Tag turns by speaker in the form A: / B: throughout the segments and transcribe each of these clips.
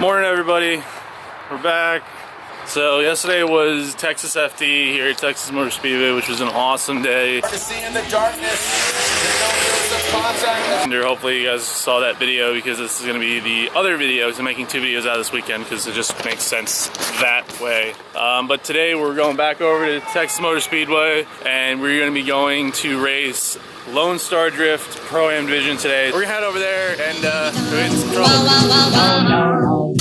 A: Morning, everybody. We're back. So yesterday was Texas FD here at Texas Motor Speedway, which was an awesome day.
B: To see in the darkness.
A: Hopefully you guys saw that video, because this is going to be the other video. So I'm making two videos out of this weekend because it just makes sense that way. But today we're going back over to Texas Motor Speedway, and we're going to be going to race Lone Star Drift Pro-Am Division today. We're going to head over there and get in some trouble.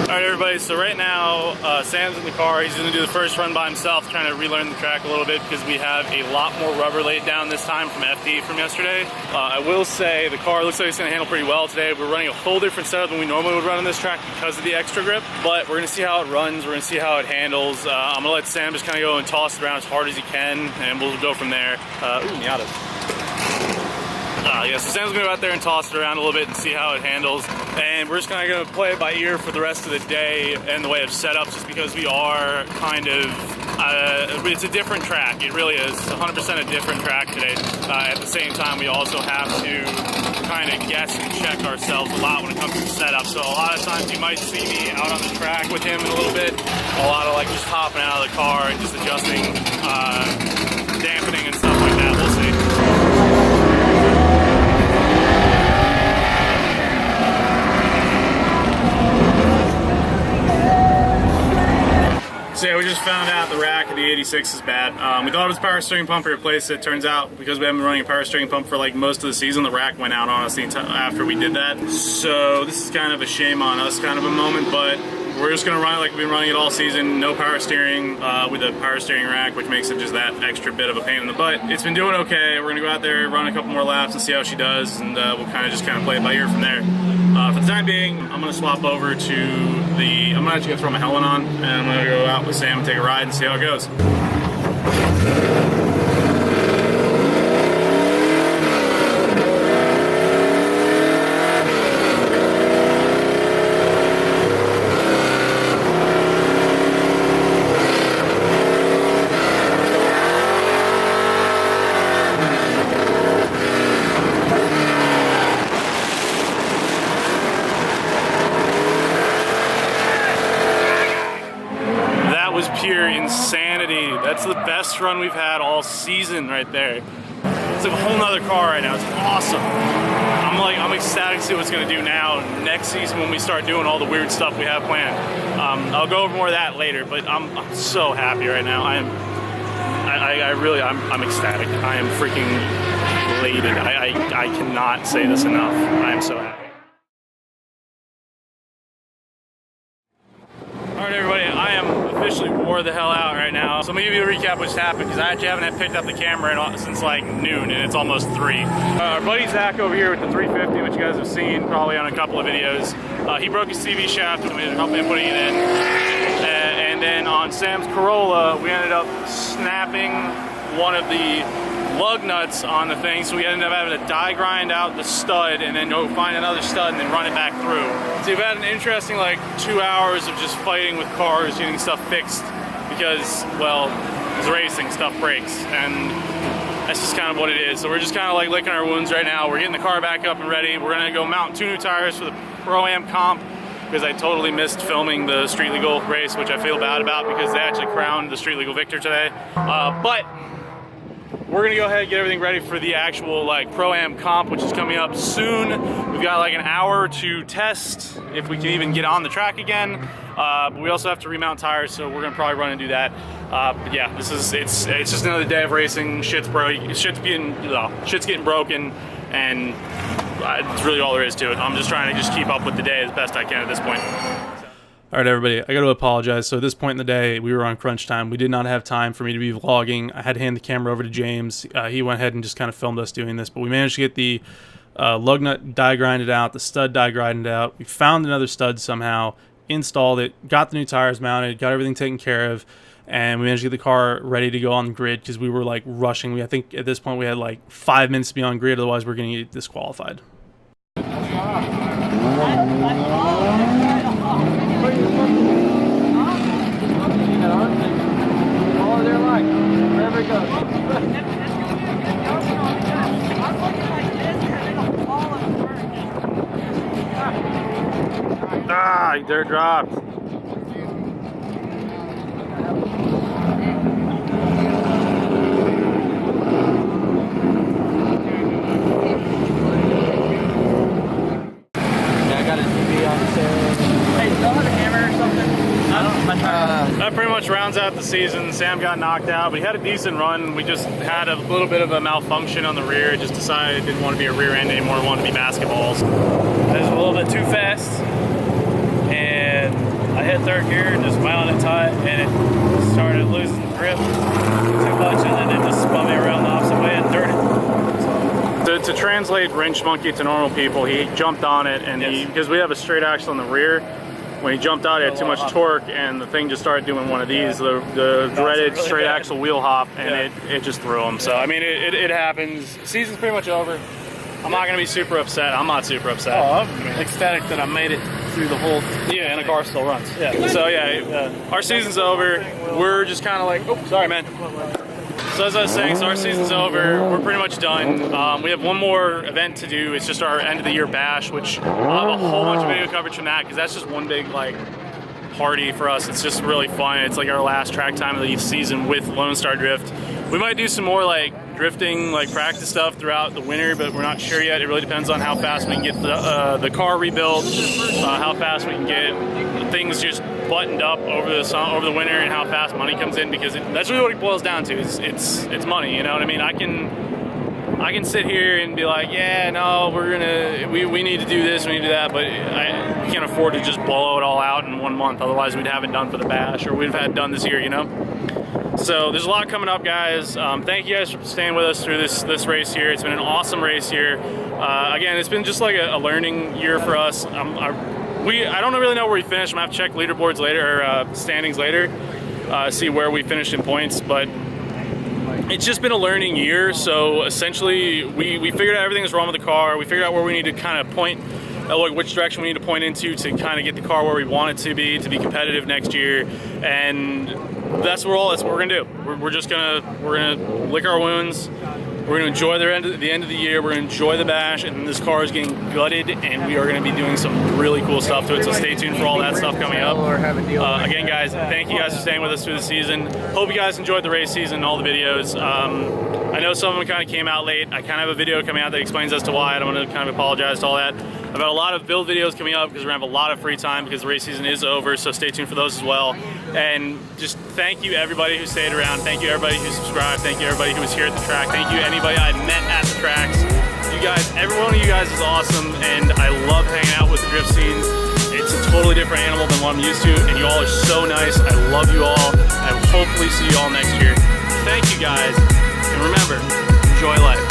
A: Alright everybody, so right now Sam's in the car. He's going to do the first run by himself, trying to relearn the track a little bit because we have a lot more rubber laid down this time from FD from yesterday. I will say the car looks like it's going to handle pretty well today. We're running a whole different setup than we normally would run on this track because of the extra grip, but we're going to see how it runs, we're going to see how it handles. I'm going to let Sam just kind of go and toss it around as hard as he can, and we'll go from there. Ooh, Miata. Yeah, so Sam's going to go out there and toss it around a little bit and see how it handles. And we're just kind of going to play it by ear for the rest of the day in the way of setups, just because we are kind of, it's a different track. It really is. It's 100% a different track today. At the same time, we also have to kind of guess and check ourselves a lot when it comes to setup. So a lot of times you might see me out on the track with him in a little bit. A lot of like just hopping out of the car and just adjusting, dampening and stuff like that. We'll see. So yeah, we just found out the rack of the 86 is bad. We thought it was power steering pump, we replaced it. Turns out, because we haven't been running a power steering pump for like most of the season, the rack went out on us after we did that. So this is kind of a shame on us kind of a moment, but we're just gonna run it like we've been running it all season. No power steering with a power steering rack, which makes it just that extra bit of a pain in the butt. It's been doing okay. We're gonna go out there, run a couple more laps and see how she does, and we'll kind of play it by ear from there. For the time being, I'm gonna swap over to the, I'm actually gonna throw my helmet on, and I'm gonna go out with Sam and take a ride and see how it goes. Pure insanity. That's the best run we've had all season right there. It's like a whole nother car right now. It's awesome. I'm ecstatic to see what it's going to do now next season when we start doing all the weird stuff we have planned. I'll go over more of that later, but I'm so happy right now. I'm ecstatic. I am freaking elated. I cannot say this enough. I am so happy. Alright everybody, I am officially wore the hell out right now. So let me give you a recap of what's happened, because I actually haven't picked up the camera since like noon, and it's almost 3. Our buddy Zach over here with the 350, which you guys have seen probably on a couple of videos, he broke his CV shaft, and we helped him putting it in. And then on Sam's Corolla, we ended up snapping one of the lug nuts on the thing, so we ended up having to die grind out the stud and then go find another stud and then run it back through. So we've had an interesting like 2 hours of just fighting with cars, getting stuff fixed, because, well, it's racing, stuff breaks, and that's just kind of what it is. So we're just kind of like licking our wounds right now. We're getting the car back up and ready. We're gonna go mount 2 new tires for the Pro-Am comp, because I totally missed filming the Street Legal race, which I feel bad about because they actually crowned the Street Legal victor today. But we're gonna go ahead and get everything ready for the actual like Pro-Am comp, which is coming up soon. We've got like an hour to test if we can even get on the track again. But we also have to remount tires, so we're gonna probably run and do that. But yeah, it's just another day of racing. Shit's getting broken, and it's really all there is to it. I'm just trying to just keep up with the day as best I can at this point. All right, everybody, I got to apologize. So at this point in the day, we were on crunch time. We did not have time for me to be vlogging. I had to hand the camera over to James. He went ahead and just kind of filmed us doing this, but we managed to get the lug nut die grinded out, the stud die grinded out. We found another stud somehow, installed it, got the new tires mounted, got everything taken care of, and we managed to get the car ready to go on the grid because we were like rushing. I think at this point we had like 5 minutes to be on grid, otherwise we're going to get disqualified. Ah, they're dropped. That pretty much rounds out the season. Sam got knocked out, but he had a decent run. We just had a little bit of a malfunction on the rear. Just decided it didn't want to be a rear end anymore. It wanted to be basketballs.
C: I was a little bit too fast, and I hit third gear and just wound it tight, and it started losing grip too much, and then it just spun me around the opposite way and dirty.
A: To translate wrench monkey to normal people, he jumped on it, and because we have a straight axle on the rear, when he jumped out, he had too much torque, and the thing just started doing one of these, the dreaded straight axle wheel hop, and it just threw him. So, I mean, it happens. Season's pretty much over. I'm not going to be super upset. I'm not super upset.
C: Oh, I'm ecstatic that I made it through the whole...
A: Yeah, and the car still runs.
C: Yeah.
A: So, yeah, our season's over. We're just kind of like, oh, sorry, man. So as I was saying, so our season's over. We're pretty much done. We have one more event to do. It's just our end of the year bash, which I'll have a whole bunch of video coverage from that because that's just one big like party for us. It's just really fun. It's like our last track time of the season with Lone Star Drift. We might do some more like drifting, like practice stuff throughout the winter, but we're not sure yet. It really depends on how fast we can get the car rebuilt, how fast we can get things just buttoned up over the winter, and how fast money comes in, because that's really what it boils down to. Is it's money, you know what I mean? I can sit here and be like, yeah, no, we need to do this, we need to do that, but we can't afford to just blow it all out in 1 month. Otherwise, we'd have it done for the bash, or we'd have had it done this year, you know? So there's a lot coming up, guys. Thank you guys for staying with us through this race here. It's been an awesome race here. Again, it's been just like a learning year for us. I don't really know where we finished. I'm gonna have to check leaderboards later, or standings later, see where we finished in points, but it's just been a learning year. So essentially, we figured out everything that's wrong with the car. We figured out where we need to kind of point, like which direction we need to point into to kind of get the car where we want it to be competitive next year. And that's what we're gonna do. We're gonna lick our wounds. We're gonna enjoy the end of the year. We're gonna enjoy the bash, and this car is getting gutted, and we are gonna be doing some really cool stuff to it. So stay tuned for all that stuff coming up. Again, guys, thank you guys for staying with us through the season. Hope you guys enjoyed the race season and all the videos. I know some of them kind of came out late. I kind of have a video coming out that explains as to why. I don't want to kind of apologize to all that. I've got a lot of build videos coming up because we're gonna have a lot of free time because the race season is over, so stay tuned for those as well. And just thank you everybody who stayed around. Thank you everybody who subscribed. Thank you everybody who was here at the track. Thank you anybody I met at the tracks. You guys, every one of you guys is awesome, and I love hanging out with the drift scenes. It's a totally different animal than what I'm used to, and you all are so nice. I love you all. I will hopefully see you all next year. Thank you guys, and remember, enjoy life.